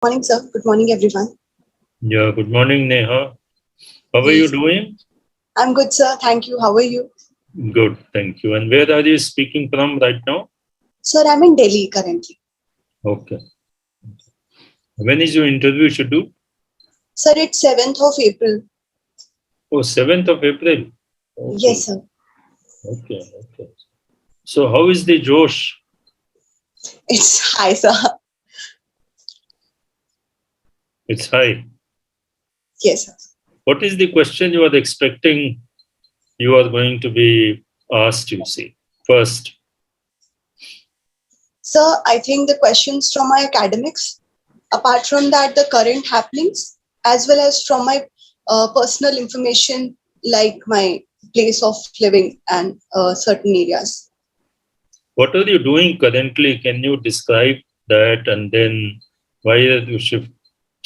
Morning, sir. Good morning, everyone. Yeah, good morning, Neha. How are you Yes, doing? I'm good, sir. Thank you. How are you? Good, thank you. And where are you speaking from right now? Sir, I'm in Delhi currently. Okay. When is your interview scheduled? Sir, it's 7th of April. Oh, 7th of April. Yes, Okay, sir. okay. So, how is the Josh? It's high, sir. It's high. Yes, sir. What is the question you are expecting you are going to be asked, you see? First, Sir, I think the questions from my academics, apart from that, the current happenings, as well as from my personal information like my place of living and certain areas. what are you doing currently? Can you describe that and then why are you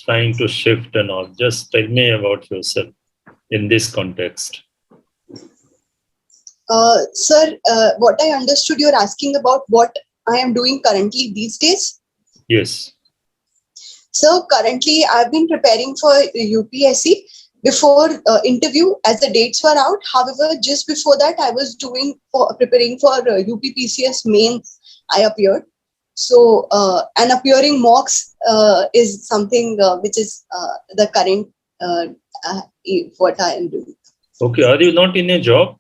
trying to shift and all? Just tell me about yourself in this context. Sir, what I understood you're asking about what I am doing currently these days. Yes. So currently, I've been preparing for UPSC before interview as the dates were out. However, just before that, I was preparing for UPPCS mains. I appeared. So and appearing mocks is something which is the current what I am doing. Okay. Are you not in a job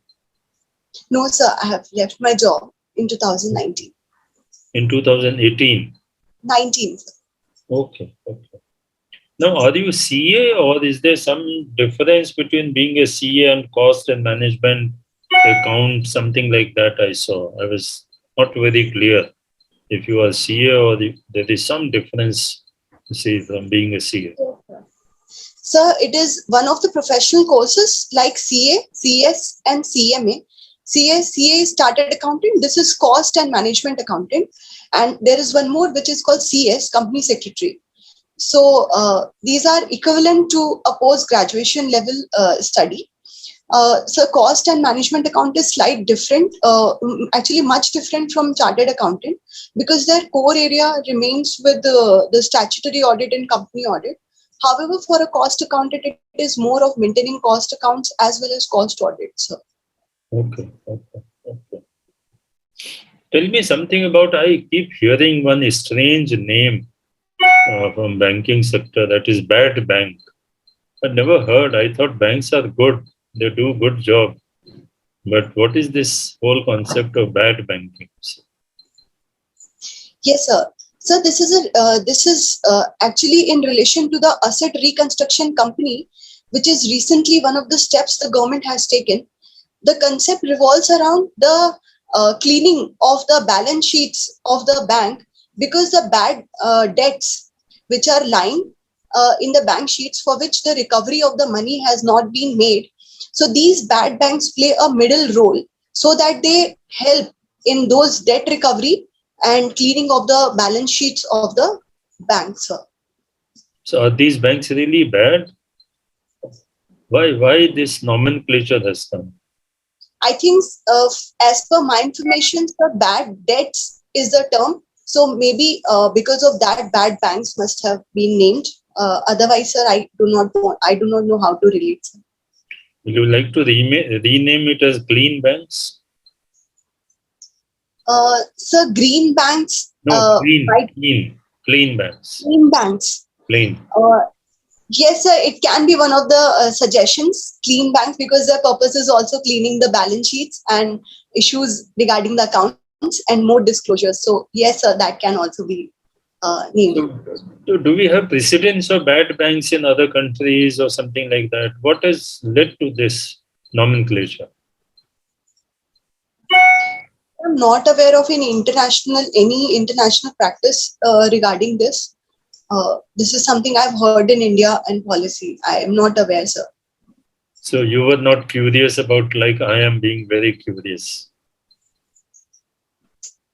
No, sir, I have left my job in 2019. in 2018? 19. Okay. Now, are you CA or is there some difference between being a CA and cost and management account, something like that I saw? I was not very clear if you are CA or there is some difference, you see, from being a CA. Sir, it is one of the professional courses like CA, CS, and CMA. CA is Chartered Accountant. This is Cost and Management Accountant. And there is one more which is called CS, Company Secretary. So these are equivalent to a post-graduation level study. So cost and management account is slight different, actually much different from chartered accountant because their core area remains with the statutory audit and company audit. However, for a cost accountant, it is more of maintaining cost accounts as well as cost audits. So, Okay. Tell me something about, I keep hearing one strange name from banking sector, that is bad bank. I never heard. I thought banks are good. They do good job. But what is this whole concept of bad banking? yes, sir. So this is actually in relation to the asset reconstruction company, which is recently one of the steps the government has taken. The concept revolves around the cleaning of the balance sheets of the bank because the bad debts which are lying in the bank sheets for which the recovery of the money has not been made. So these bad banks play a middle role so that they help in those debt recovery and cleaning of the balance sheets of the banks. So are these banks really bad? Why this nomenclature has come? I think, as per my information, the bad debts is the term. So maybe because of that, bad banks must have been named. Otherwise, sir, I do not know how to relate. Sir. Would you like to rename it as clean banks? Sir, green banks, No, white clean banks. green banks. Clean. Yes, sir, it can be one of the suggestions, clean banks, because their purpose is also cleaning the balance sheets and issues regarding the accounts and more disclosures. So, yes, sir, that can also be named. So do we have precedents of bad banks in other countries or something like that? What has led to this nomenclature? I'm not aware of any international practice regarding this. This is something I've heard in India and policy. I am not aware, sir. So you were not curious about, like I am being very curious.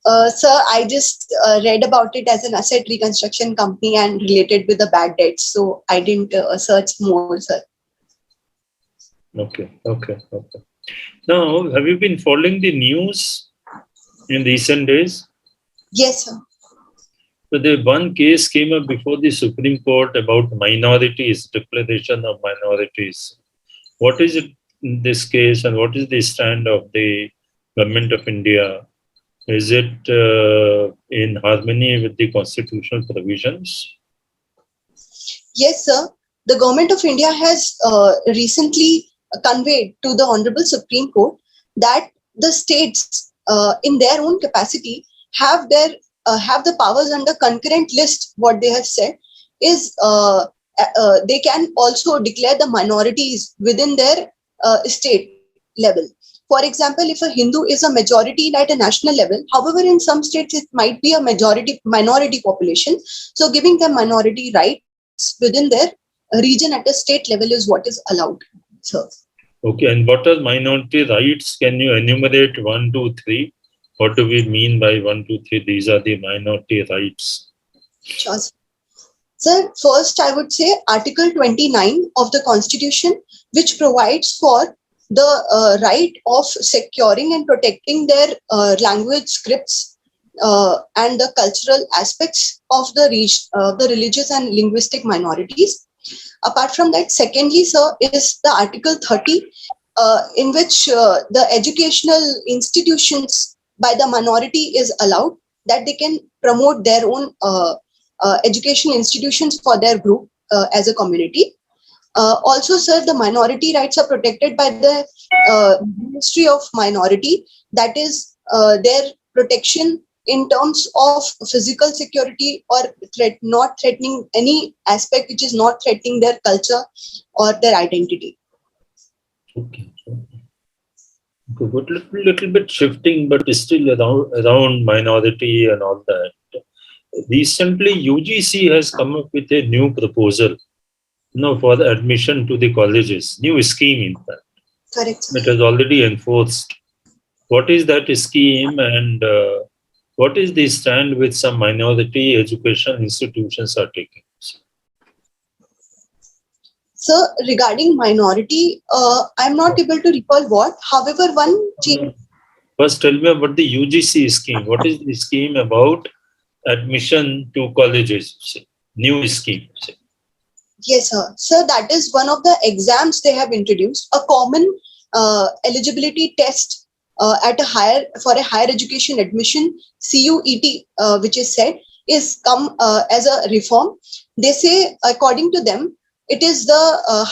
Sir, I just read about it as an asset reconstruction company and related with the bad debts. So I didn't search more, sir. Okay. Now, have you been following the news in recent days? Yes, sir. But the one case came up before the Supreme Court about minorities, declaration of minorities. What is it in this case, and what is the stand of the Government of India? Is it in harmony with the constitutional provisions? Yes, sir. The Government of India has recently conveyed to the Honorable Supreme Court that the states, in their own capacity, have the powers under concurrent list. What they have said is they can also declare the minorities within their state level. For example, if a Hindu is a majority at a national level, however, in some states it might be a majority minority population. So, giving them minority rights within their region at a state level is what is allowed. So, Okay, and what are minority rights? Can you enumerate 1, 2, 3? What do we mean by 1, 2, 3? These are the minority rights. sure. Sir, first I would say Article 29 of the Constitution, which provides for the right of securing and protecting their language scripts and the cultural aspects of the religious and linguistic minorities. Apart from that, secondly, sir, is the Article 30, in which the educational institutions by the minority is allowed, that they can promote their own education institutions for their group as a community. Also, sir, the minority rights are protected by the Ministry of Minority, that is their protection in terms of physical security or not threatening any aspect which is not threatening their culture or their identity. Okay. Good, little bit shifting, but still around minority and all that. Recently, UGC has come up with a new proposal, for the admission to the colleges, new scheme in fact. Correct, sir. It is already enforced. What is that scheme, and what is the stand with some minority education institutions are taking? So regarding minority, I'm not able to recall what. However, one change. First, tell me about the UGC scheme. What is the scheme about admission to colleges? New scheme. Yes, sir. So that is one of the exams they have introduced, a common eligibility test for a higher education admission, CUET, which is said is come as a reform. They say, according to them, it is the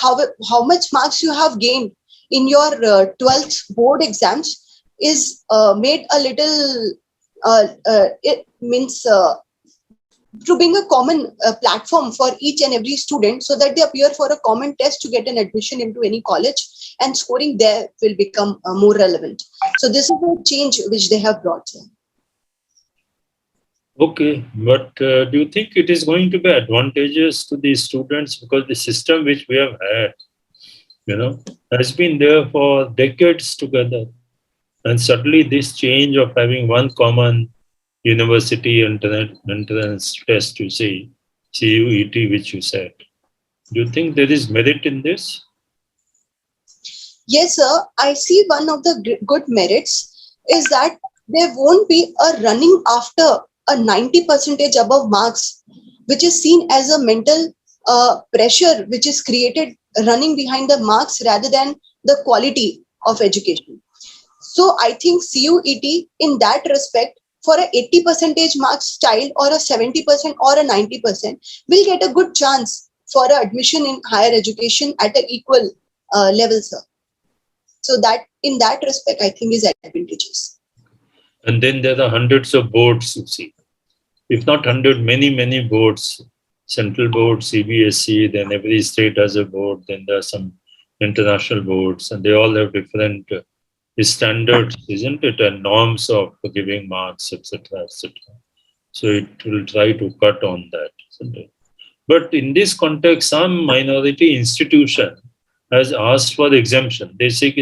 how much marks you have gained in your 12th board exams is made a little. It means to being a common platform for each and every student, so that they appear for a common test to get an admission into any college, and scoring there will become more relevant. So this is a change which they have brought. Okay, but do you think it is going to be advantageous to the students, because the system which we have had, has been there for decades together, and suddenly this change of having one common university entrance test, you say, CUET, which you said. Do you think there is merit in this? Yes, sir. I see one of the good merits is that there won't be a running after a 90% above marks, which is seen as a mental pressure which is created running behind the marks rather than the quality of education. So I think CUET in that respect, for a 80% marks child or a 70% or a 90% will get a good chance for admission in higher education at an equal level, sir. So that in that respect, I think is advantageous. And then there are hundreds of boards, you see. If not 100, many boards, central board, CBSE, then every state has a board, then there are some international boards, and they all have different standards, isn't it, and norms of giving marks, etc., etc. So it will try to cut on that, isn't it? But in this context, some minority institution has asked for the exemption. They say,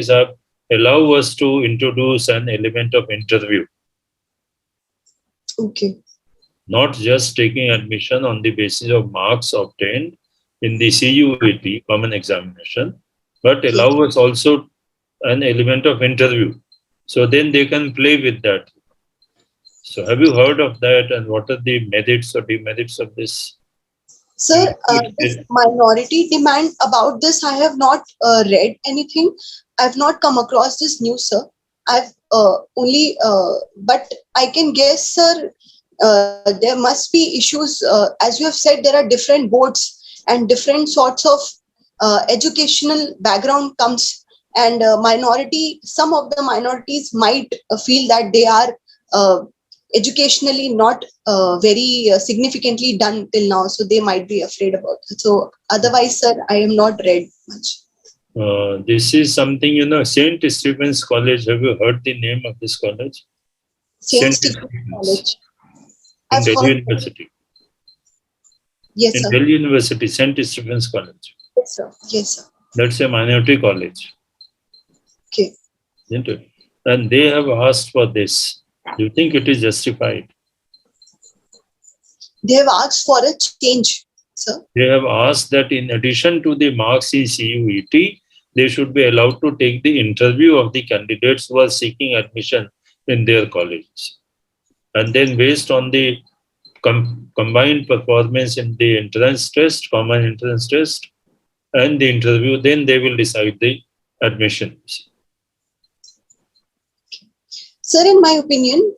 allow us to introduce an element of interview. Okay. Not just taking admission on the basis of marks obtained in the CUET, common examination, but allow us also an element of interview. So then they can play with that. So have you heard of that, and what are the merits or demerits of this? Sir, this minority demand, about this, I have not read anything. I've not come across this news, sir. I've but I can guess, sir, there must be issues. As you have said, there are different boards and different sorts of educational background comes, and some of the minorities might feel that they are educationally not very significantly done till now, so they might be afraid about it. So otherwise, sir, I am not read much. This is something, St. Stephen's College. Have you heard the name of this college? Saint Stephen's College. In I've Delhi heard. University. Yes, In sir. Delhi University, St. Stephen's College. Yes, sir. Yes, sir. That's a minority college. Okay. Isn't it? And they have asked for this. Do you think it is justified? They have asked for a change, sir. They have asked that in addition to the marks in CUET, they should be allowed to take the interview of the candidates who are seeking admission in their colleges. And then based on the combined performance in the entrance test, common entrance test, and the interview, then they will decide the admissions. Sir, in my opinion,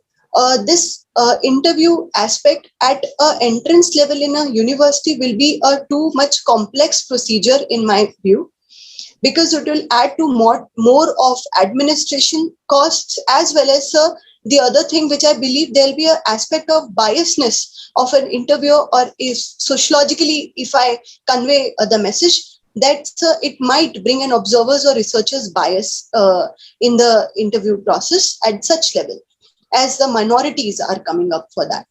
this interview aspect at an entrance level in a university will be a too much complex procedure in my view, because it will add to more of administration costs, as well as the other thing which I believe there will be an aspect of biasness of an interviewer, or if sociologically, if I convey the message, that it might bring an observer's or researcher's bias in the interview process at such level, as the minorities are coming up for that,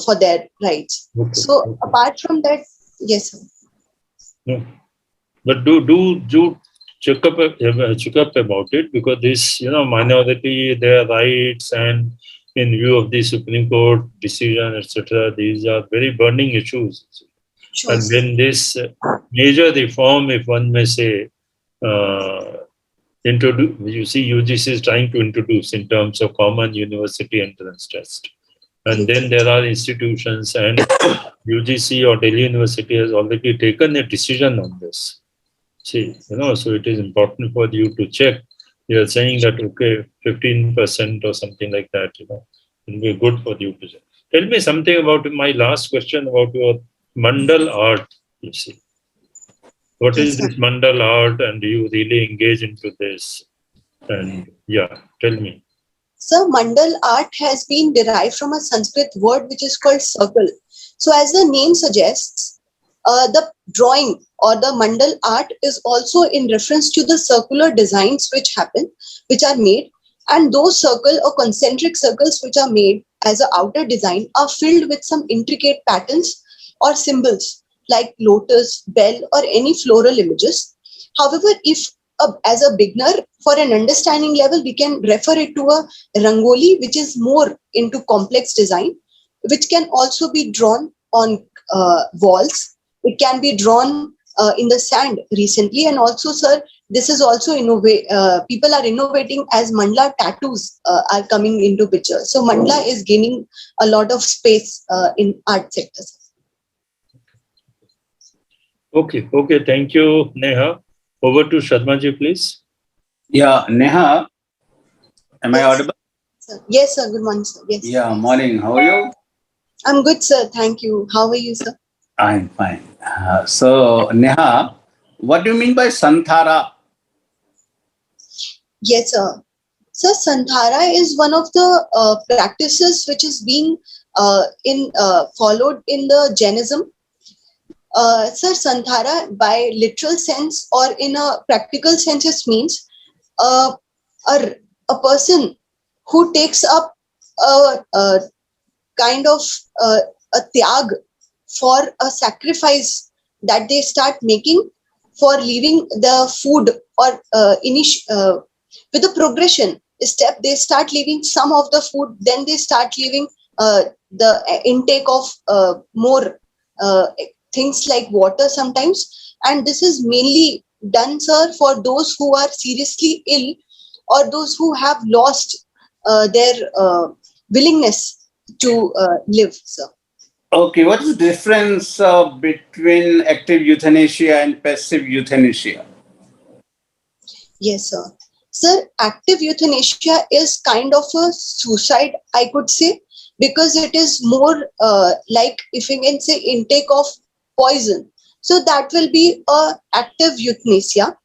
for their rights. Okay. So apart from that, yes, sir. Yeah. But do check up about it, because this, minority, their rights, and in view of the Supreme Court decision, etc., these are very burning issues. Sure, and sir. then this major reform, if one may say, you see, UGC is trying to introduce in terms of common university entrance test. And then there are institutions, and UGC or Delhi University has already taken a decision on this. See, so it is important for you to check. You are saying that, okay, 15% or something like that, it will be good for you to check. Tell me something about my last question about your Mundal Art, you see. What is this Mundal Art, and do you really engage into this? And yeah, tell me. So Mundal Art has been derived from a Sanskrit word which is called circle. So as the name suggests, the drawing or the Mundal art is also in reference to the circular designs which are made, and those circle or concentric circles which are made as an outer design are filled with some intricate patterns or symbols like lotus, bell, or any floral images. However, if as a beginner, for an understanding level, we can refer it to a rangoli, which is more into complex design, which can also be drawn on walls. It can be drawn in the sand recently. And also, sir, this is also people are innovating as mandala tattoos are coming into picture. So mandala is gaining a lot of space in art sectors. Okay. Thank you, Neha. Over to Sharmaji, please. Yeah, Neha, am I audible? Sir. Yes, sir. Good morning, sir. Yes. Yeah, morning. How are you? I'm good, sir. Thank you. How are you, sir? I'm fine. So, Neha, what do you mean by Santhara? Yes, sir. So, Santhara is one of the practices which is being followed in the Jainism. Sir, Santhara, by literal sense or in a practical sense, it means a person who takes up a kind of a tyag for a sacrifice that they start making for leaving the food, or with a progression step, they start leaving some of the food, then they start leaving the intake of more things like water sometimes. And this is mainly done, sir, for those who are seriously ill, or those who have lost their willingness to live, sir. Okay, what is the difference between active euthanasia and passive euthanasia? Yes, sir. Sir, active euthanasia is kind of a suicide, I could say, because it is more like, if you can say, intake of poison. So that will be a active euthanasia.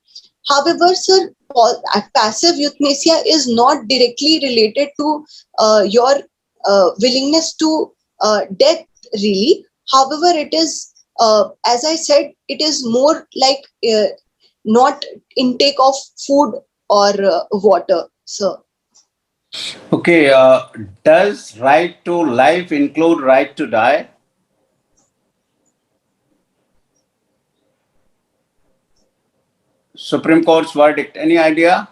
However, sir, passive euthanasia is not directly related to your willingness to death, really. However, it is, as I said, it is more like not intake of food or water, sir. Okay, does right to life include right to die? Supreme Court's verdict, any idea?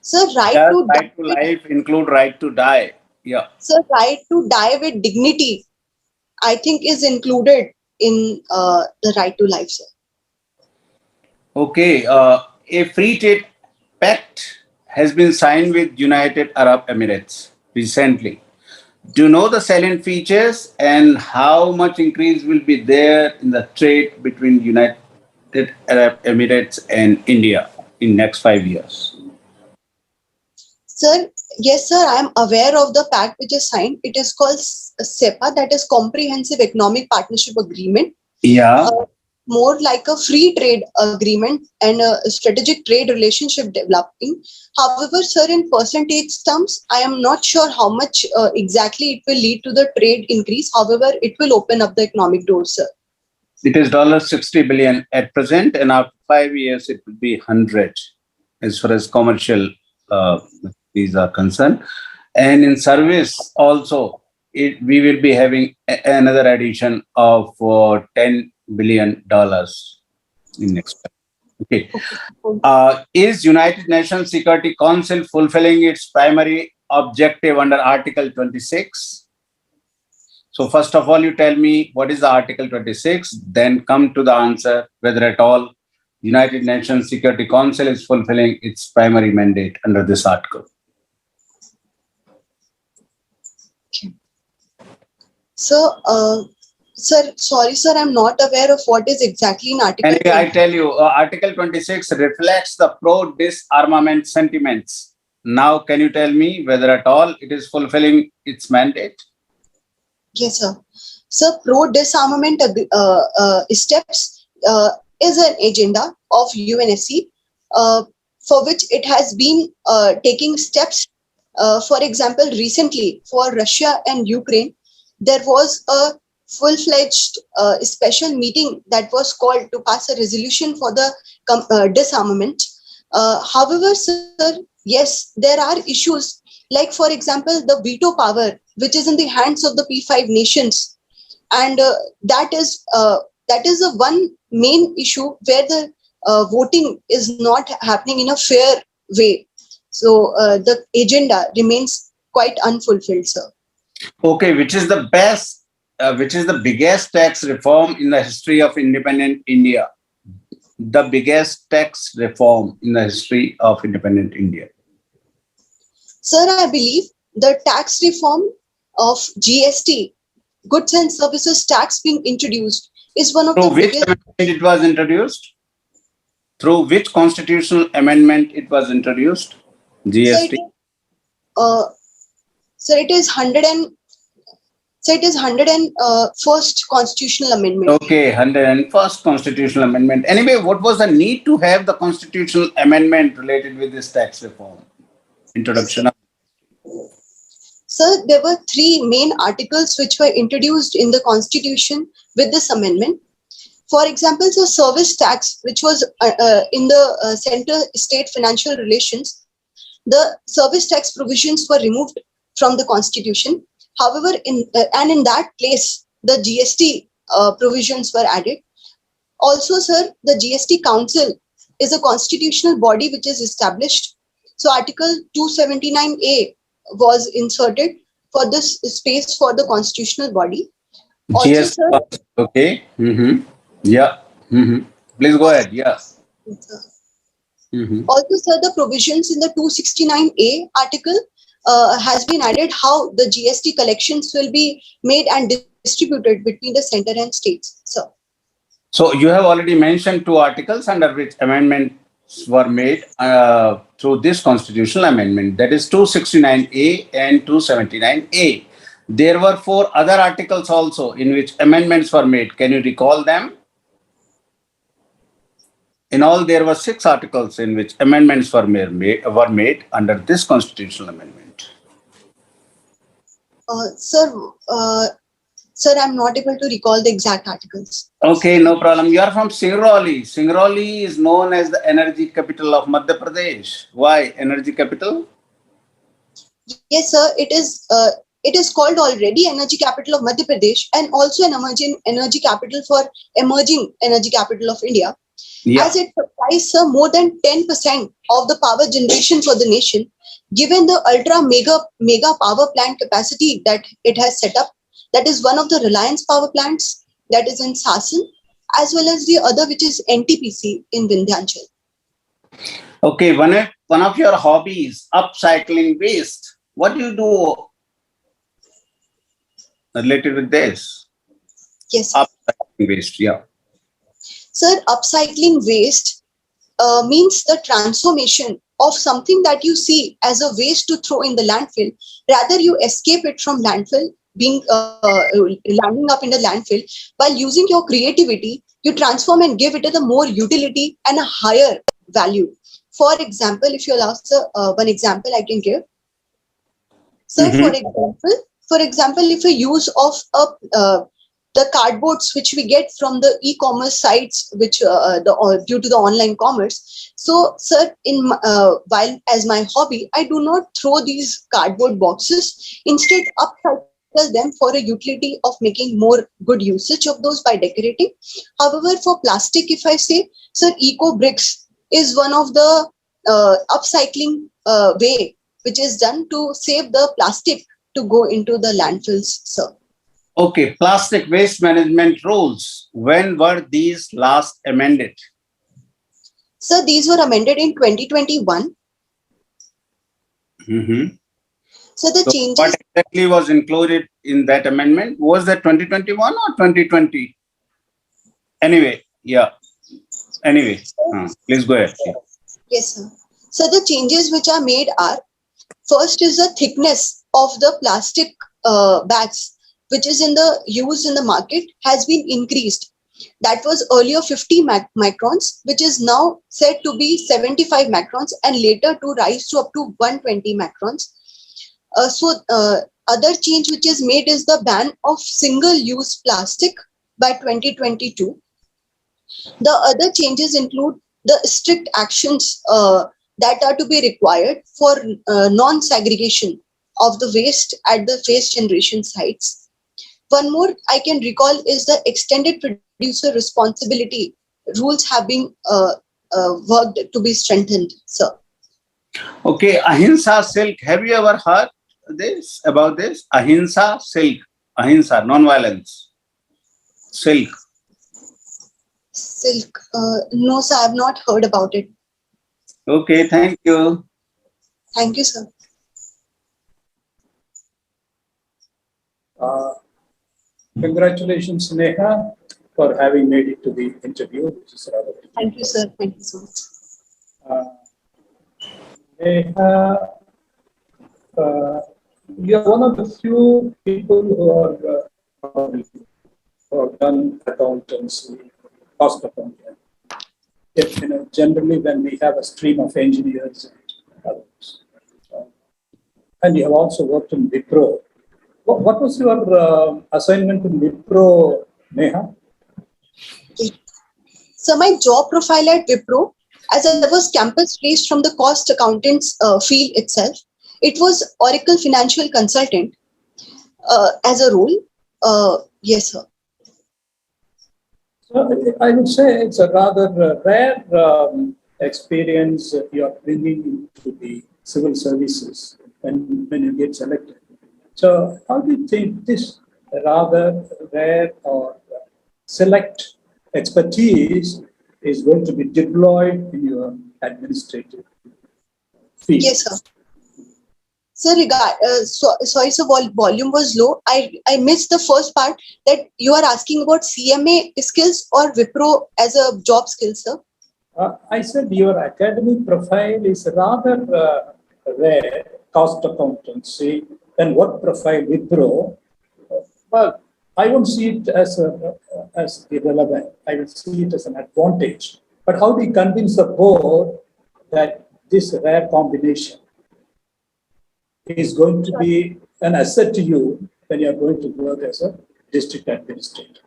Sir, right Does to right to die, life include right to die? Yeah. sir, right to die with dignity, I think, is included in the right to life, sir. Okay, a free trade pact has been signed with United Arab Emirates recently. Do you know the salient features and how much increase will be there in the trade between United Arab Emirates and India in next 5 years? Sir, yes, sir, I am aware of the pact which is signed. It is called SEPA, that is Comprehensive Economic Partnership Agreement. Yeah. Uh, More like a free trade agreement and a strategic trade relationship developing. However, sir, in percentage terms, I am not sure how much exactly it will lead to the trade increase. However, it will open up the economic doors, sir. It is $60 billion at present, and after 5 years, it will be 100 as far as commercial these are concerned. And in service also, we will be having another addition of $10 billion in next. Okay. Is United Nations Security Council fulfilling its primary objective under Article 26? So first of all, you tell me what is the Article 26, then come to the answer whether at all United Nations Security Council is fulfilling its primary mandate under this article. So, sir, sorry, sir, I'm not aware of what is exactly in Article Anyway, I 20. tell you, Article 26 reflects the pro-disarmament sentiments. Now, can you tell me whether at all it is fulfilling its mandate? Yes, sir. So, pro-disarmament steps is an agenda of UNSC, for which it has been taking steps. For example, recently for Russia and Ukraine, there was a full-fledged special meeting that was called to pass a resolution for the disarmament. However, sir, yes, there are issues like, for example, the veto power, which is in the hands of the P5 nations, and that is a one main issue where the voting is not happening in a fair way. So the agenda remains quite unfulfilled, sir. Okay, which is the biggest tax reform in the history of independent India? The biggest tax reform in the history of independent India. Sir, I believe the tax reform of GST, goods and services tax, being introduced is one of Through the which biggest. amendment it was introduced? Through which constitutional amendment it was introduced? So GST. uh, so it is 100 and so it is 101st constitutional amendment. Okay, 101st constitutional amendment. Anyway, what was the need to have the constitutional amendment related with this tax reform? Introduction of. So there were three main articles which were introduced in the constitution with this amendment. For example, so service tax, which was in the center-state financial relations, the service tax provisions were removed from the constitution. However, in that place, the GST provisions were added. Also, sir, the GST Council is a constitutional body which is established. So Article 279A was inserted for this space for the constitutional body. Also, GST. sir, Okay. Yeah. Please go ahead. Yeah. also, sir, the provisions in the 269A article has been added how the GST collections will be made and distributed between the center and states. So, So you have already mentioned two articles under which amendments were made through this constitutional amendment, that is 269A and 279A. There were four other articles also in which amendments were made. Can you recall them? In all, there were 6 articles in which amendments were made under this constitutional amendment. sir, sir, I'm not able to recall the exact articles. Okay, no problem. You are from Singrauli. Singrauli is known as the energy capital of Madhya Pradesh. Why energy capital? Yes, sir. It is called already energy capital of Madhya Pradesh and also an emerging energy capital for emerging energy capital of India. Yeah. As it supplies, sir, more than 10% of the power generation for the nation, given the ultra mega power plant capacity that it has set up. That is one of the Reliance power plants that is in Sasan, as well as the other which is NTPC in Vindhyachal. Okay, one of your hobbies, upcycling waste. What do you do related with this? Yes. Upcycling waste, yeah. Sir, upcycling waste means the transformation of something that you see as a waste to throw in the landfill. Rather, you escape it from landfill, being landing up in the landfill. While using your creativity, you transform and give it a more utility and a higher value. For example, if you allow, sir, one example I can give. Sir, for example, if a use of the cardboards which we get from the e-commerce sites, which due to the online commerce. So, sir, while as my hobby, I do not throw these cardboard boxes. Instead, upcycle them for a utility of making more good usage of those by decorating. However, for plastic, if I say, sir, eco bricks is one of the upcycling way which is done to save the plastic to go into the landfills, sir. Okay, plastic waste management rules. When were these last amended? Sir, these were amended in 2021. So the changes. What exactly was included in that amendment? Was that 2021 or 2020? Anyway, yeah. Anyway, please go ahead. Yeah. Yes, sir. So the changes which are made are, first is the thickness of the plastic bags which is used in the market has been increased. That was earlier 50 microns, which is now said to be 75 microns and later to rise to up to 120 microns. Other change which is made is the ban of single-use plastic by 2022. The other changes include the strict actions that are to be required for non-segregation of the waste at the waste generation sites. One more I can recall is the extended producer responsibility rules have been worked to be strengthened, sir. Okay, Ahimsa silk. Have you ever heard about this? Ahimsa silk. Ahimsa, non-violence. Silk. Silk. No, sir, I have not heard about it. Okay, thank you. Thank you, sir. Congratulations, Neha, for having made it to the interview. Thank you, sir. Thank you so much. Neha, you are one of the few people who have done accountancy, cost accounting. Generally, when we have a stream of engineers and others, and you have also worked in Wipro. What was your assignment in Wipro, Neha? Okay. So my job profile at Wipro, as I was campus placed from the cost accountants field itself, it was Oracle Financial Consultant as a role. Yes, sir. So I would say it's a rather rare experience you are bringing into the civil services when you get selected. So how do you think this rather rare or select expertise is going to be deployed in your administrative field? Yes, sir. Sir, sorry, sir, volume was low. I missed the first part that you are asking about CMA skills or Wipro as a job skill, sir. I said your academic profile is rather rare, cost accountancy, then work profile Wipro. Well, I won't see it as irrelevant. I will see it as an advantage. But how do you convince the board that this rare combination is going to be an asset to you when you are going to work as a district administrator?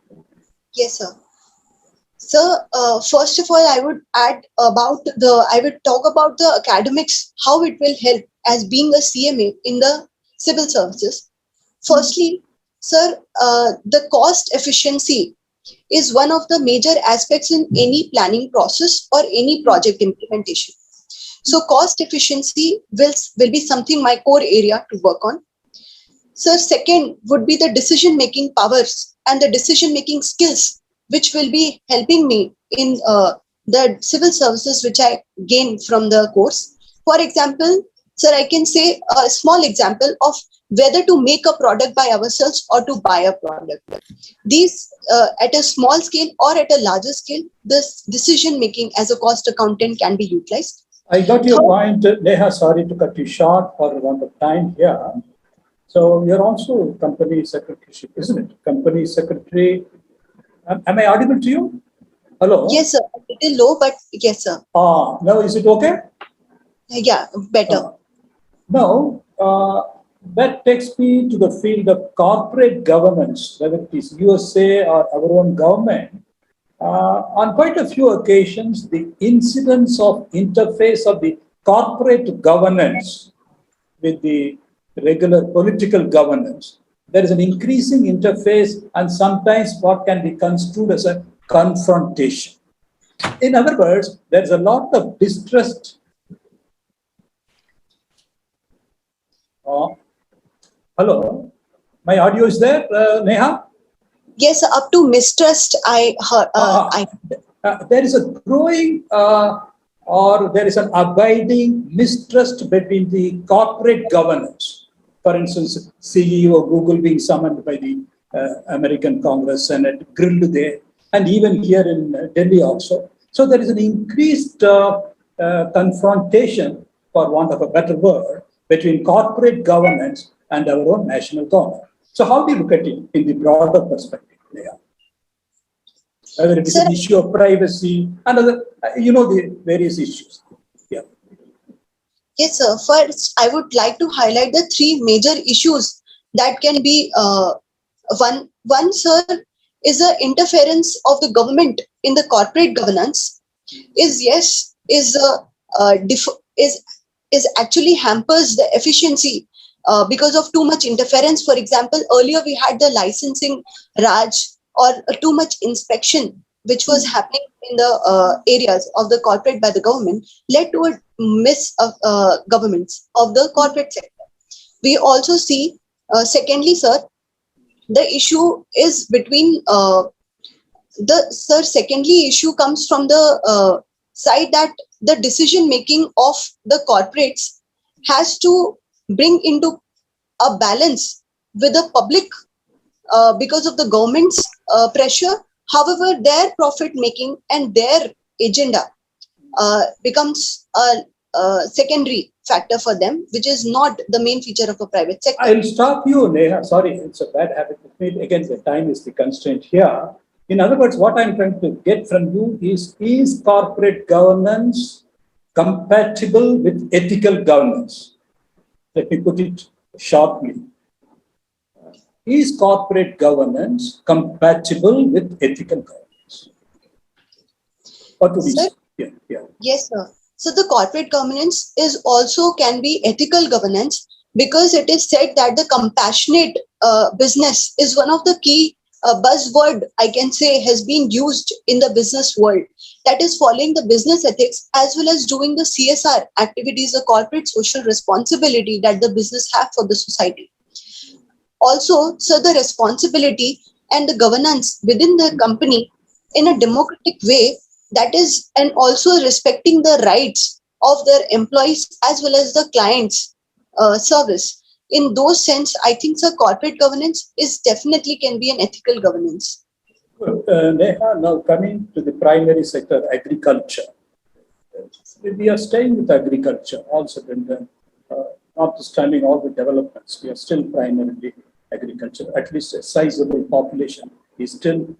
Yes, sir. So, first of all, I would talk about the academics, how it will help as being a CMA in the civil services. Firstly, sir, the cost efficiency is one of the major aspects in any planning process or any project implementation. So, cost efficiency will be something my core area to work on. So, second would be the decision-making powers and the decision-making skills, which will be helping me in the civil services which I gain from the course. For example, sir, I can say a small example of whether to make a product by ourselves or to buy a product. These at a small scale or at a larger scale, this decision making as a cost accountant can be utilized. I got your point, Neha. Sorry to cut you short for want of time here. So you're also company secretary, isn't it? Company secretary. Am I audible to you? Hello? Yes, sir. A little low, but yes, sir. Now is it okay? Yeah, better. Now, that takes me to the field of corporate governance, whether it is USA or our own government. On quite a few occasions, the incidence of interface of the corporate governance with the regular political governance, there is an increasing interface and sometimes what can be construed as a confrontation. In other words, there's a lot of distrust. Hello, my audio is there, Neha? Yes, sir, up to mistrust, I heard. There is a growing or there is an abiding mistrust between the corporate governance. For instance, CEO of Google being summoned by the American Congress, Senate, grilled there, and even here in Delhi also. So there is an increased confrontation, for want of a better word, between corporate governance and our own national government. So how do you look at it in the broader perspective, Leah? Whether it is an issue of privacy and other, the various issues. Yeah. Yes, sir. First, I would like to highlight the three major issues that can be one, sir, is the interference of the government in the corporate governance. Is actually hampers the efficiency because of too much interference. For example, earlier we had the licensing Raj or too much inspection which was happening in the areas of the corporate by the government led to a miss of governments of the corporate sector. We also see, secondly, sir, the issue is between secondly issue comes from the side that the decision making of the corporates has to bring into a balance with the public because of the government's pressure. However, their profit making and their agenda becomes a secondary factor for them, which is not the main feature of a private sector. I'll stop you, Neha. Sorry, it's a bad habit with me. Again, the time is the constraint here. In other words, what I'm trying to get from you is corporate governance compatible with ethical governance? Let me put it sharply. Is corporate governance compatible with ethical governance? What would you say? Yeah. Yes, sir. So the corporate governance is also can be ethical governance because it is said that the compassionate business is one of the key buzzword, I can say, has been used in the business world. That is following the business ethics as well as doing the CSR activities, the corporate social responsibility that the business have for the society. Also, so the responsibility and the governance within the company in a democratic way, that is, and also respecting the rights of their employees as well as the clients service. In those sense, I think sir, corporate governance is definitely can be an ethical governance. Neha, now coming to the primary sector, agriculture. We are staying with agriculture also, and notwithstanding all the developments, we are still primarily agriculture. At least a sizable population is still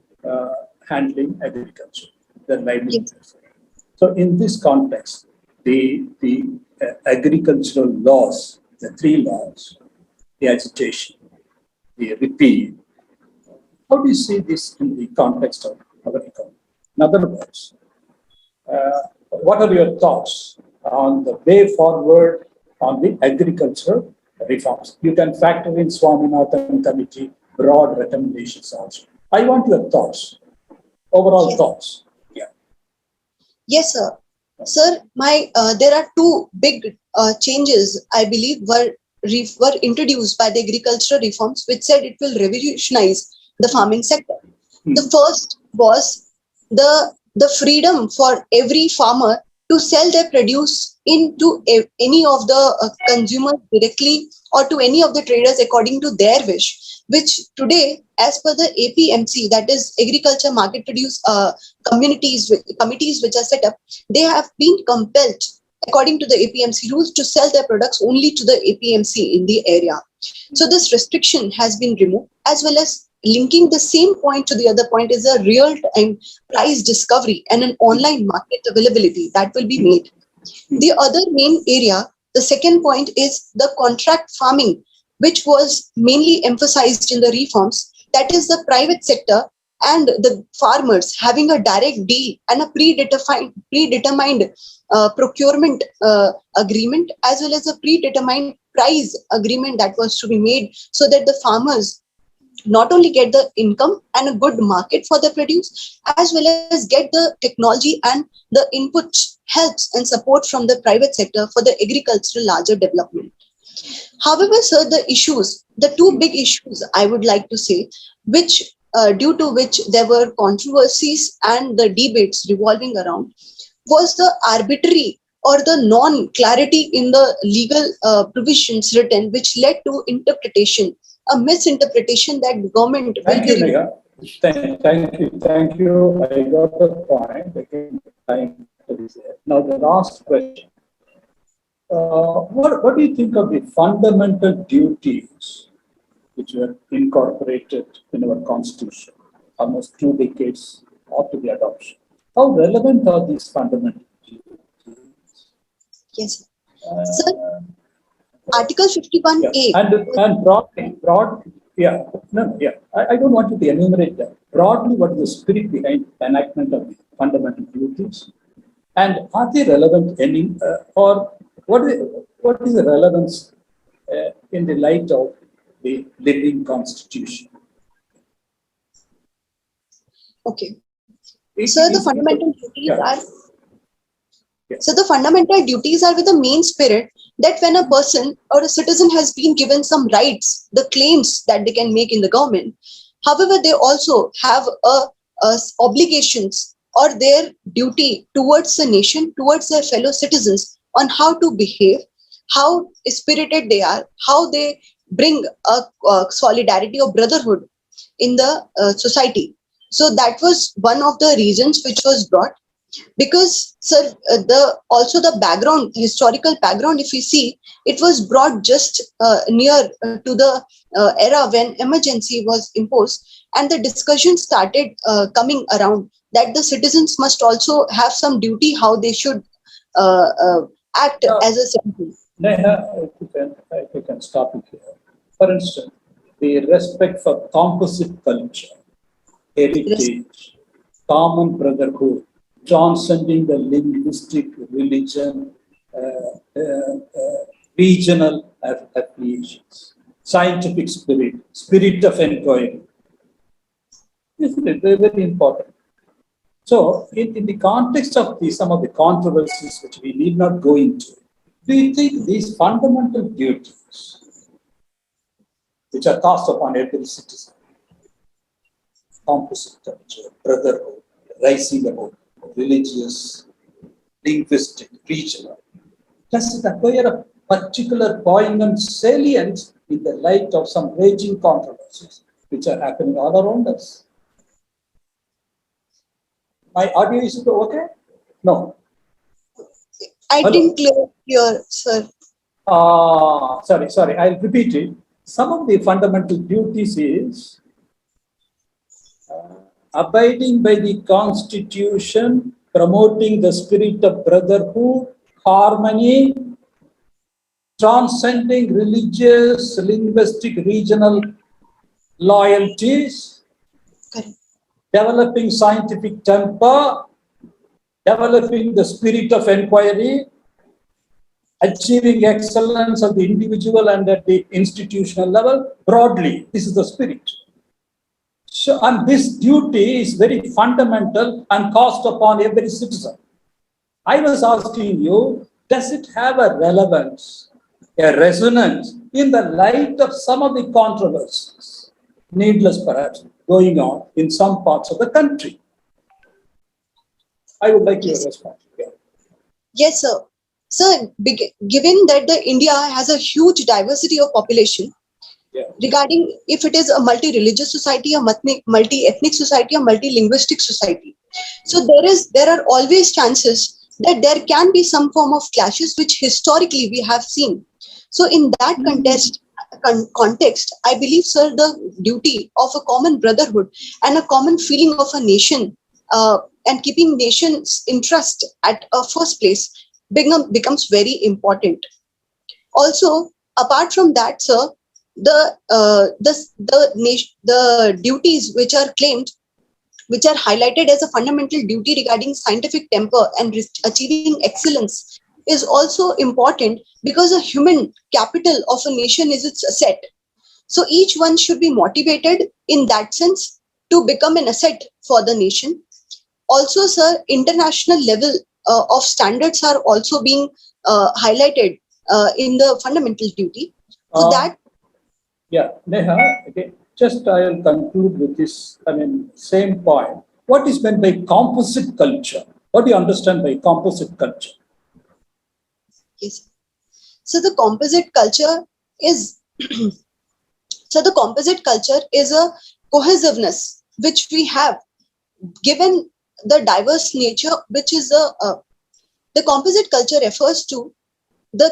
handling agriculture, their livelihood. Yes. So, in this context, the agricultural laws, the three laws, the agitation, the repeal. How do you see this in the context of our economy? In other words, what are your thoughts on the way forward on the agricultural reforms? You can factor in Swaminathan Committee broad recommendations also. I want your thoughts, overall Yes. thoughts. Yeah. Yes, sir. Sir, my there are two big changes I believe were introduced by the agricultural reforms, which said it will revolutionize the farming sector. Hmm. The first was the freedom for every farmer to sell their produce into any of the consumers directly or to any of the traders according to their wish. Which today, as per the APMC, that is Agriculture Market Produce committees which are set up, they have been compelled, according to the APMC rules, to sell their products only to the APMC in the area. So this restriction has been removed, as well as linking the same point to the other point is a real-time price discovery and an online market availability that will be made. The other main area, the second point is the contract farming, which was mainly emphasized in the reforms. That is the private sector and the farmers having a direct deal and a predetermined procurement agreement, as well as a predetermined price agreement that was to be made, so that the farmers not only get the income and a good market for their produce, as well as get the technology and the inputs, helps and support from the private sector for the agricultural larger development. However, sir, the two big issues I would like to say, which due to which there were controversies and the debates revolving around, was the arbitrary or the non-clarity in the legal provisions written, which led to interpretation, a misinterpretation that the government will Thank you, be. Neha. Thank you. I got the point. Again, time is there. Now, the last question. What do you think of the fundamental duties which were incorporated in our constitution almost 2 decades after the adoption? How relevant are these fundamental duties? Yes, sir. Uh, Article yeah. 51A. And broadly, yeah, no, yeah. I don't want you to enumerate that. Broadly, what is the spirit behind the enactment of the fundamental duties? And are they relevant any, or what is the relevance in the light of the living constitution? Okay. Is- Sir, the is- fundamental duties yeah. are Yeah. So the fundamental duties are with the main spirit that when a person or a citizen has been given some rights, the claims that they can make in the government, however, they also have obligations or their duty towards the nation, towards their fellow citizens on how to behave, how spirited they are, how they bring a solidarity or brotherhood in the society. So that was one of the reasons which was brought, because sir, the also the background, historical background, if we see, it was brought just near to the era when emergency was imposed, and the discussion started coming around that the citizens must also have some duty, how they should act Now, as a citizen. Neha, if you can stop it here. For instance, the respect for composite culture, Yes. heritage, common brotherhood, transcending the linguistic, religion, regional affiliations, scientific spirit, spirit of inquiry. Isn't it very, very important? So, in the context of some of the controversies which we need not go into, do you think these fundamental duties, which are cast upon every citizen, composite culture, brotherhood, rising above religious, linguistic, regional, does it acquire a particular poignant salience in the light of some raging controversies which are happening all around us. My audio is okay? No. I Hello? didn't clear, sir. Sorry, I'll repeat it. Some of the fundamental duties is abiding by the Constitution, promoting the spirit of brotherhood, harmony, transcending religious, linguistic, regional loyalties, Correct. developing scientific temper, developing the spirit of inquiry, achieving excellence at the individual and at the institutional level. Broadly, this is the spirit. So, and this duty is very fundamental and cast upon every citizen. I was asking you, does it have a relevance, a resonance in the light of some of the controversies, needless perhaps, going on in some parts of the country? I would like your response. Yeah. Yes, sir. Sir, given that the India has a huge diversity of population, regarding if it is a multi-religious society, a multi-ethnic society, a multi-linguistic society, so there are always chances that there can be some form of clashes, which historically we have seen. So in that context, I believe, sir, the duty of a common brotherhood and a common feeling of a nation, and keeping nation's interest at a first place becomes very important. Also, apart from that, sir, the duties which are claimed, which are highlighted as a fundamental duty regarding scientific temper and achieving excellence, is also important because a human capital of a nation is its asset. So each one should be motivated in that sense to become an asset for the nation. Also, sir, international level of standards are also being highlighted in the fundamental duty. So that. Yeah, Neha, okay, just I'll conclude with this, same point. What is meant by composite culture? What do you understand by composite culture? Yes. So the composite culture is a cohesiveness which we have, given the diverse nature, which is the composite culture refers to the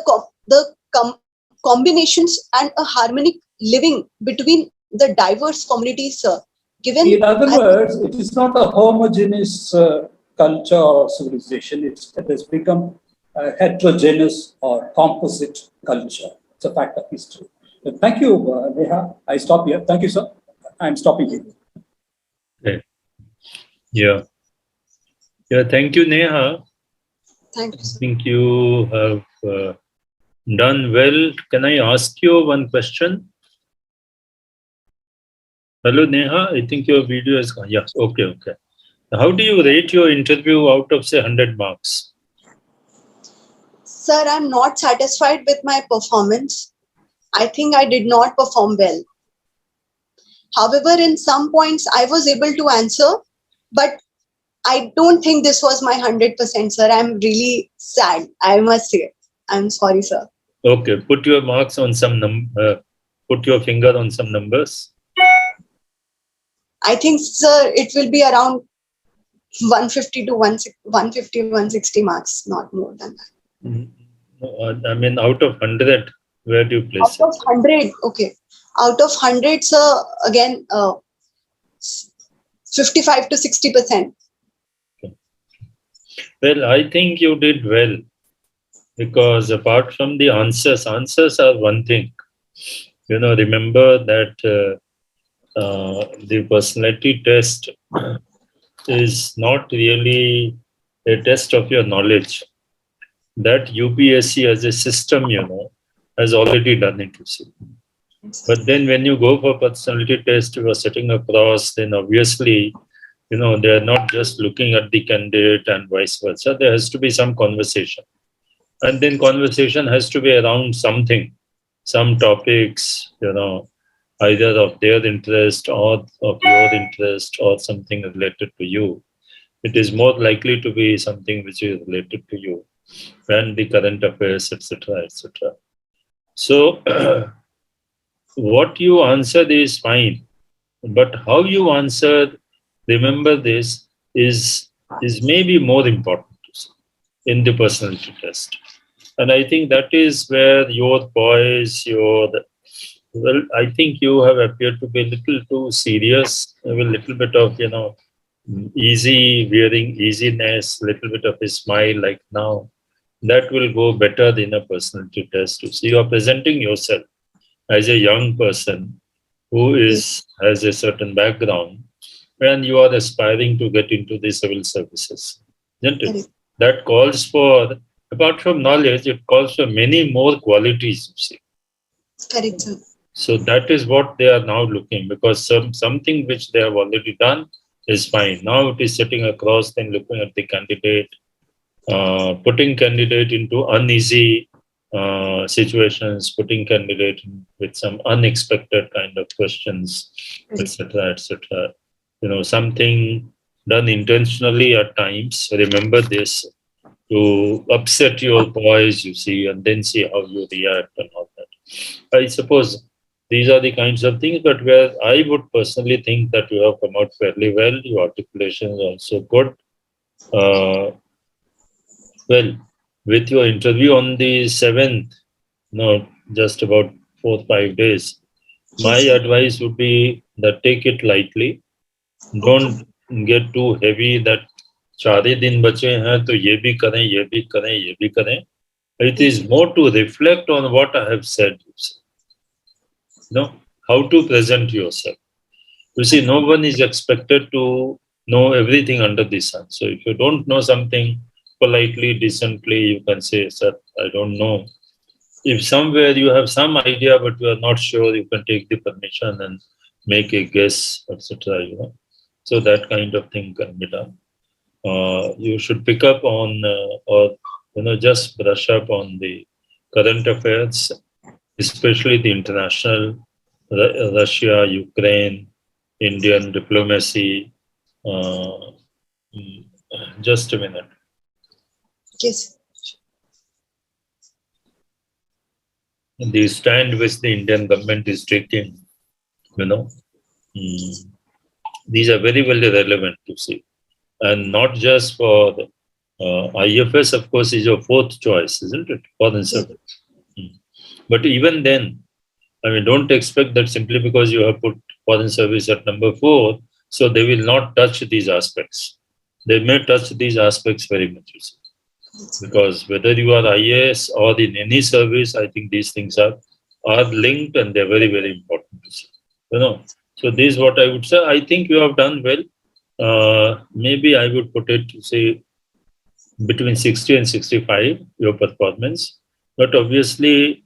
combinations and a harmonic living between the diverse communities, given. In other words, it is not a homogeneous culture or civilization. It has become a heterogeneous or composite culture. It's a fact of history. Thank you, Neha. I stop here. Thank you, sir. I'm stopping here. Okay. Yeah. Thank you, Neha. Thank you, sir. I think you have done well. Can I ask you one question? Hello, Neha. I think your video is gone. Yeah. Okay. How do you rate your interview out of, say, 100 marks? Sir, I'm not satisfied with my performance. I think I did not perform well. However, in some points, I was able to answer, but I don't think this was my 100%, sir. I'm really sad, I must say. I'm sorry, sir. Okay. Put your marks on some put your finger on some numbers. I think, sir, it will be around 150 to 160 marks, not more than that. I mean, out of 100, where do you place it? Out of 100, okay. Out of 100, sir, again, 55 to 60%. Okay. Well, I think you did well, because apart from the answers are one thing. Remember that the personality test is not really a test of your knowledge. That UPSC as a system, has already done it, you see. But then when you go for personality test, you are sitting across, then obviously, they are not just looking at the candidate and vice versa. There has to be some conversation. And then conversation has to be around something, some topics, either of their interest or of your interest or something related to you. It is more likely to be something which is related to you than the current affairs, etc., etc. So what you answered is fine, but how you answered, remember this, is maybe more important in the personality test. And I think that is where your poise, well, I think you have appeared to be a little too serious, with a little bit of, easy wearing, easiness, little bit of a smile like now. That will go better in a personality test. To see you are presenting yourself as a young person who has a certain background, and you are aspiring to get into the civil services, isn't it? Correct. That calls for, apart from knowledge, it calls for many more qualities, you see. Correct, sir. So that is what they are now looking, because something which they have already done is fine. Now it is sitting across and looking at the candidate, putting candidate into uneasy situations, putting candidate with some unexpected kind of questions, etc., etc. Something done intentionally at times. Remember this, to upset your poise, you see, and then see how you react and all that. I suppose these are the kinds of things, but where I would personally think that you have come out fairly well. Your articulation is also good. Uh, well, with your interview on the 7th, no, just about 4 or 5 days, my Yes, sir. advice would be that take it lightly. Okay. Don't get too heavy that 4 दिन बचे हैं तो ये भी करें, ये भी करें, ये भी करें. It Yes, is more to reflect on what I have said. How to present yourself. You see, no one is expected to know everything under the sun. So if you don't know something, politely, decently, you can say, sir, I don't know. If somewhere you have some idea but you are not sure, you can take the permission and make a guess, etc. So that kind of thing can be done. You should pick up on or just brush up on the current affairs, especially the international, Russia, Ukraine, Indian diplomacy. Mm, just a minute. Yes. The stand which the Indian government is taking, these are very, very relevant to see. And not just for the IFS, of course, is your fourth choice, isn't it? Foreign service. But even then, I mean, don't expect that simply because you have put foreign service at number 4, so they will not touch these aspects. They may touch these aspects very much, because whether you are IAS or in any service, I think these things are linked and they're very, very important to see. So this is what I would say. I think you have done well. Maybe I would put it, say, between 60 and 65, your performance. But obviously,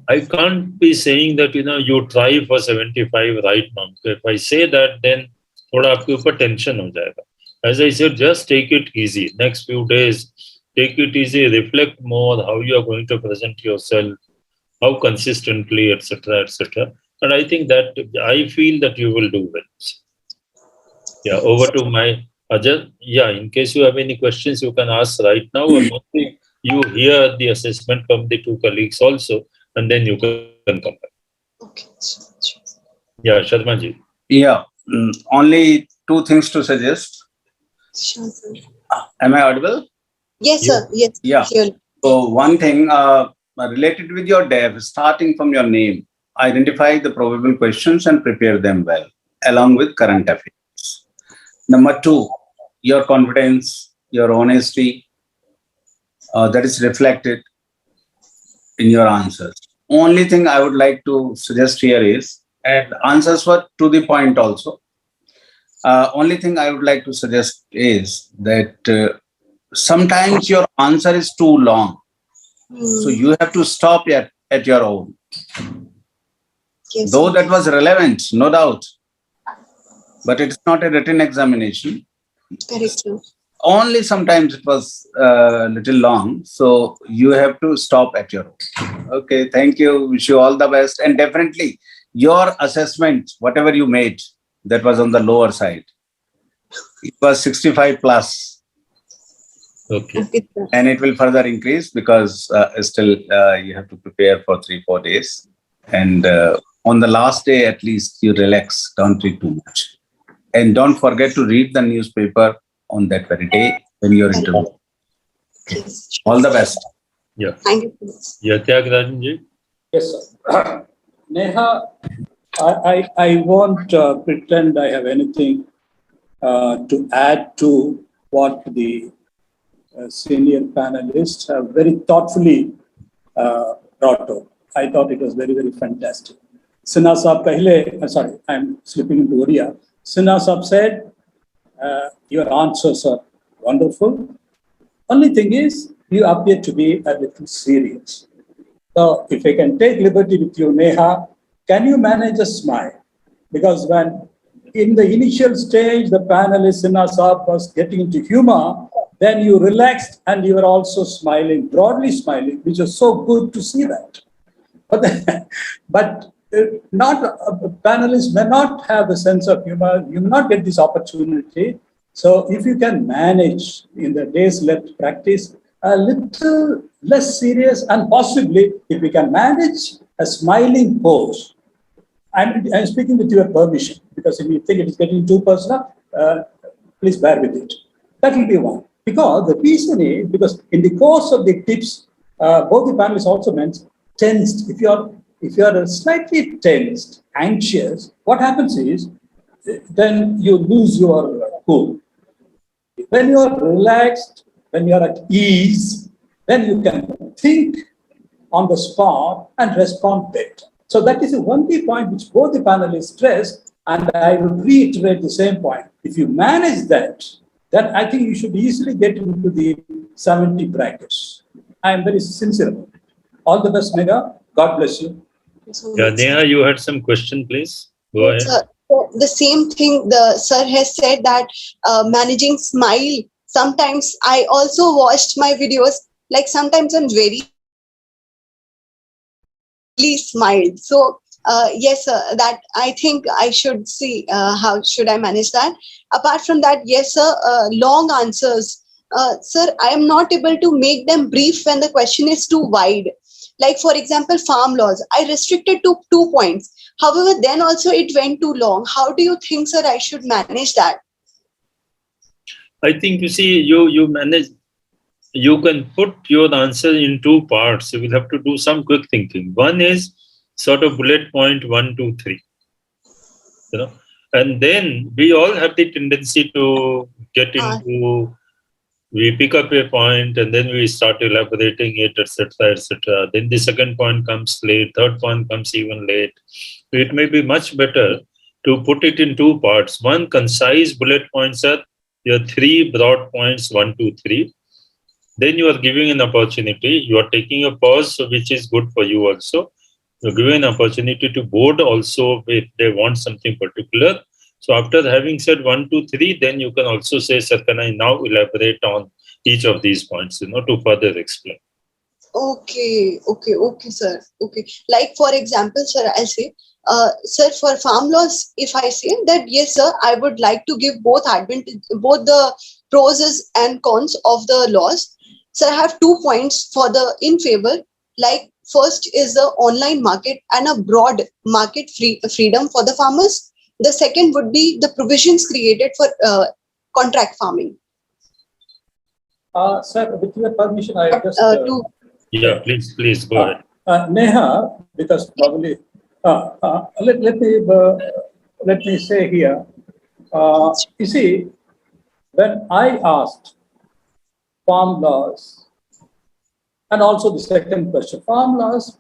I can't be saying that, you try for 75 right now. If I say that, then thoda aapke upar tension ho jayega. As I said, just take it easy. Next few days, take it easy, reflect more how you are going to present yourself, how consistently, etc., etc. And I think that I feel that you will do well. Yeah, over to my Ajay. Yeah, in case you have any questions, you can ask right now, or mostly you hear the assessment from the 2 colleagues also, and then you can come back. Okay. Yeah, Sharma ji. Yeah, only 2 things to suggest. Sure, sir. Am I audible? Yes, sir. Yes. Yeah. Clearly. So one thing related with your dev, starting from your name, identify the probable questions and prepare them well, along with current affairs. Number 2, your confidence, your honesty, that is reflected in your answers. Only thing I would like to suggest here is, and answers were to the point also. Only thing I would like to suggest is that sometimes your answer is too long. So you have to stop at your own. Yes, Though sir. that was relevant, no doubt. But it's not a written examination. Correct, sir. Only sometimes it was a little long. So you have to stop at your own. Okay, thank you. Wish you all the best. And definitely your assessment, whatever you made, that was on the lower side. It was 65 plus. Okay. Okay, sir. And it will further increase because still you have to prepare for 3-4 days. And on the last day, at least you relax, don't read too much. And don't forget to read the newspaper on that very day when you're interviewed. Yes. All the best. Yeah. Thank you so much. Yeah, Tyagarajan ji. Yes, sir. Neha, I won't pretend I have anything to add to what the senior panelists have very thoughtfully brought up. I thought it was very, very fantastic. Sinha Saab pehle, sorry, I'm slipping into Oriya. Sinha Saab said, your answers are wonderful. Only thing is, you appear to be a little serious. So if I can take liberty with you, Neha, can you manage a smile? Because when in the initial stage, the panelist Sinha Saab was getting into humor, then you relaxed and you were also smiling, broadly smiling, which was so good to see that. But not panelists may not have a sense of humor. You will not get this opportunity. So if you can manage in the days left practice a little less serious, and possibly if we can manage a smiling pose. I'm speaking with your permission, because if you think it is getting too personal, please bear with it. That will be one. Because the reason is, because in the course of the tips, both the panelists also mentioned tensed. If you are slightly tensed, anxious, what happens is, then you lose your cool. When you are relaxed, when you are at ease, then you can think on the spot and respond better. So that is the only point which both the panelists stress, and I will reiterate the same point. If you manage that, then I think you should easily get into the 70 brackets. I am very sincere about it. All the best, Neha. God bless you. Yeah, Neha, you had some question, please. Go ahead. So the same thing the sir has said, that managing smile. Sometimes I also watched my videos. Like sometimes I'm very smiled. So yes, sir, that I think I should see how should I manage that. Apart from that, yes, sir, long answers. Sir, I am not able to make them brief when the question is too wide. Like for example, farm laws. I restricted to 2 points. However, then also it went too long. How do you think, sir, I should manage that? I think you see, you manage. You can put your answer in 2 parts. You will have to do some quick thinking. One is sort of bullet point 1, 2, 3. You know, and then we all have the tendency to get into. We pick up a point and then we start elaborating it, etc., etc. Then the second point comes late, third point comes even late. It may be much better to put it in 2 parts. One concise bullet points are your 3 broad points, 1, 2, 3. Then you are giving an opportunity. You are taking a pause, which is good for you also. You're giving an opportunity to board also if they want something particular. So after having said 1, 2, 3, then you can also say, sir, can I now elaborate on each of these points, to further explain. Okay, sir. Okay. Like for example, sir, I'll say, sir, for farm laws, if I say that, yes, sir, I would like to give both the pros and cons of the laws. So I have 2 points for the in favor. Like first is the online market and a broad market freedom for the farmers. The second would be the provisions created for contract farming. Sir, with your permission, I just... yeah, please go ahead. Neha, because probably... let me say here, you see, when I asked farm laws, and also the second question, farm laws,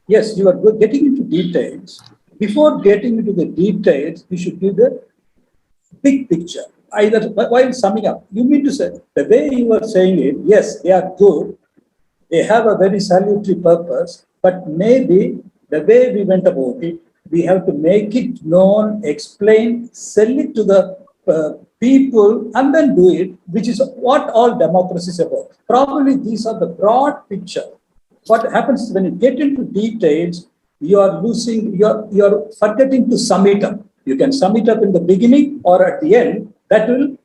yes, you are getting into details. Before getting into the details, you should give the big picture. Either while summing up, you mean to say the way you are saying it, yes, they are good, they have a very salutary purpose, but maybe the way we went about it, we have to make it known, explain, sell it to the people, and then do it, which is what all democracy is about. Probably these are the broad picture. What happens when you get into details, you are you're forgetting to sum it up. You can sum it up in the beginning or at the end. That will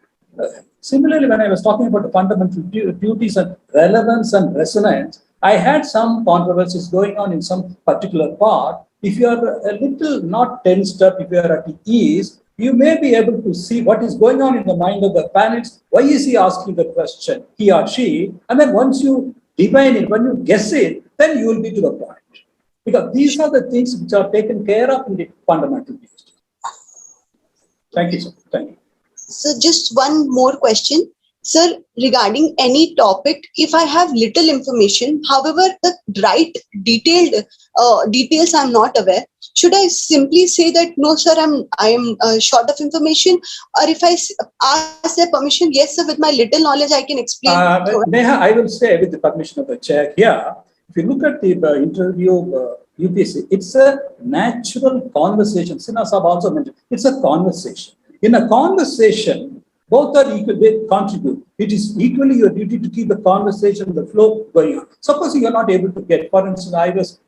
Similarly, when I was talking about the fundamental duties and relevance and resonance, I had some controversies going on in some particular part. If you are a little not tensed up, if you are at ease, you may be able to see what is going on in the mind of the panelists. Why is he asking the question, he or she? And then once you divine it, when you guess it, then you will be to the point. Because these are the things which are taken care of in the fundamental duties. Thank you, sir. Thank you. So just one more question. Sir, regarding any topic, if I have little information, however, the right detailed details I'm not aware, should I simply say that no, sir, I am short of information, or if I ask their permission, yes, sir, with my little knowledge, I can explain. Neha, I will say with the permission of the chair here, if you look at the interview UPSC, it's a natural conversation. Sinha Sahab also mentioned, it's a conversation. In a conversation, both are equal, they contribute. It is equally your duty to keep the conversation, the flow going on. Suppose you are not able to get, for instance, I was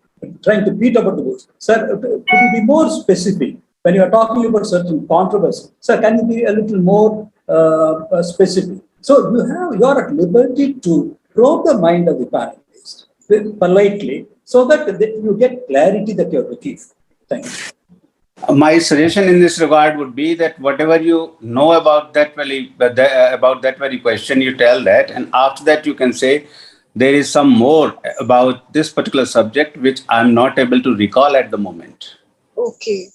trying to beat about the bush. Sir, could you be more specific? When you are talking about certain controversy, sir, can you be a little more specific? So you are at liberty to probe the mind of the panelist politely so that you get clarity that you are looking for. Thank you. My suggestion in this regard would be that whatever you know about that very question, you tell that, and after that you can say there is some more about this particular subject which I'm not able to recall at the moment. Okay.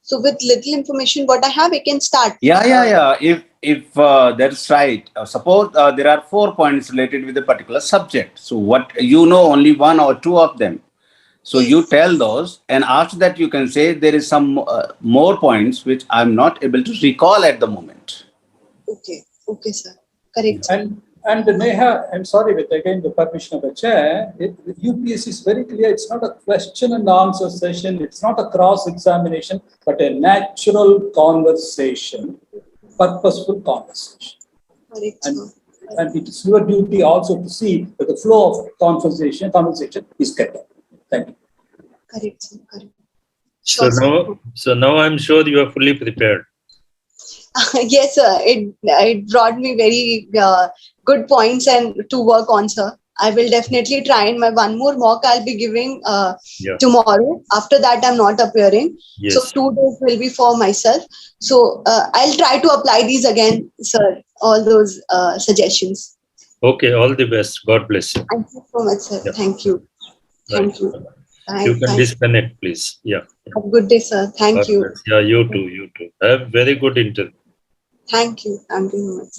So with little information, what I have, I can start. Yeah. If that's right, suppose there are 4 points related with a particular subject. So what you know, only 1 or 2 of them. So you tell those, and after that you can say there is some more points which I'm not able to recall at the moment. Okay, sir. Correct. And Neha, I'm sorry, with again the permission of the chair, UPSC is very clear. It's not a question and answer session. It's not a cross examination, but a natural conversation, purposeful conversation. Correct. And it is your duty also to see that the flow of conversation is kept up. Thank you. Correct, sir. Correct. So now I'm sure you are fully prepared. Yes, sir. It brought me very good points and to work on, sir. I will definitely try, and my one more mock I'll be giving tomorrow. After that, I'm not appearing. Yes. So 2 days will be for myself. So I'll try to apply these again, sir. All those suggestions. Okay. All the best. God bless you. Thank you so much, sir. Yeah. Thank you. Right. Thank you. You can disconnect, please. Yeah. Have a good day, sir. Thank you. Yeah, you too. Have very good interview. Thank you. Thank you so much.